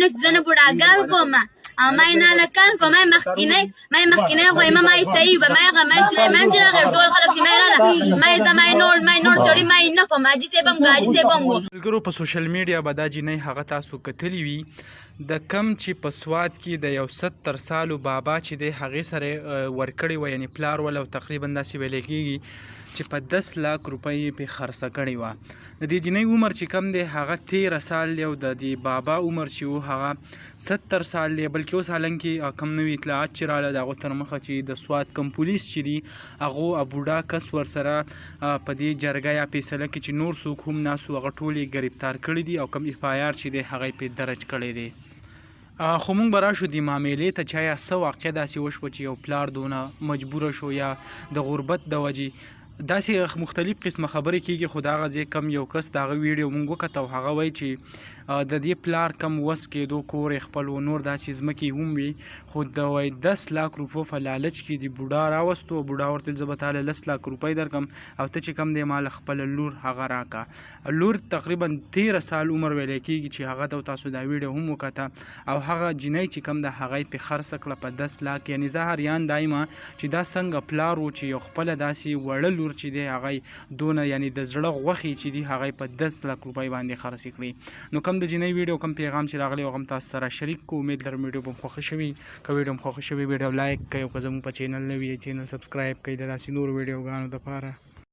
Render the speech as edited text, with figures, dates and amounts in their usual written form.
نو چې زه نه بوډاګان کوم ما یې نالکان کوم ما یې مخکینی خو ما یې صحیح به ما یې سلیمان چې راغی ټول خلک چې ما یې راله ما یې زما یې نور سړي ما یې نه کوم حاجي صاحب هم حاجي صاحب هم و ملګرو په سوشل میډیا به دا جینۍ هغه تاسو کتلی وي د کم چې په سوات کې د یو 70 سالو بابا چې دی هغې سره ورکړې وه یعنې پلار ول او تقریبا داسې ویلی کېږي چې په 10 لک روپۍ یې پرې خرڅه کړې وه د دې جینۍ عمر چې کم دی هغه 13 سال دی او د دې بابا عمر چې و هغه 70 سال دی بلکې اوس حالانکې کم نوي اطلاعات چې راغله د هغو تر مخه چې د سوات کم پولیس چې دي هغو بوډا کس ورسره په دې جرګه یا فیصله کې چې نور څوک هم ناسو هغه ټول یې ګرفتار کړي دي او کم اف آی آر چې دی هغه یې پرې درج کړی دی خو مونږ به راشو دې معاملې ته چې آیا څه واقع داسې وشوه چې یو پلار دونه مجبوره شو یا د غربت د وجې داسې مختلف قسمه خبرې کېږي خو د هغه ځای کم یو کس د هغه ویډیو مونږ وکته او هغه وایي چې د دې پلار کم وس کېدو کور یې خپل و نور داسې ځمکې هم وي خو د وایي 10 لک روپو په لالچ کې د بوډا راوستو بوډا ورته زه به تاله 10 لک روپۍ درکم او ته چې کم دی ما له خپله لور هغه راکړه لور تقریبا 13 سال عمر ویلی کېږي چې هغه ته تاسو دا ویډیو هم وکته او هغه جینۍ چې کم ده هغه یې پرې خرڅه کړه په 10 لک یعنې زه حیران دا یم چې دا څنګه پلار و چې یو خپله داسې وړه لور چې دی هغه دونه یعنې د زړه غوښې چې دي هغه یې په 10 لک روپۍ باندې خرڅې کړي نو کم د جینۍ ویډیو کم پیغام چې راغلی هغه هم تاسو سره شریک کو امید لرم ویډیو به خوښه شوي که ویډیو هم خوښه شوي ویډیو لایک کړئ او که زموږ په چینل نه وي چینل سبسکرایب کړئ د داسې نورو ویډیوګانو دپاره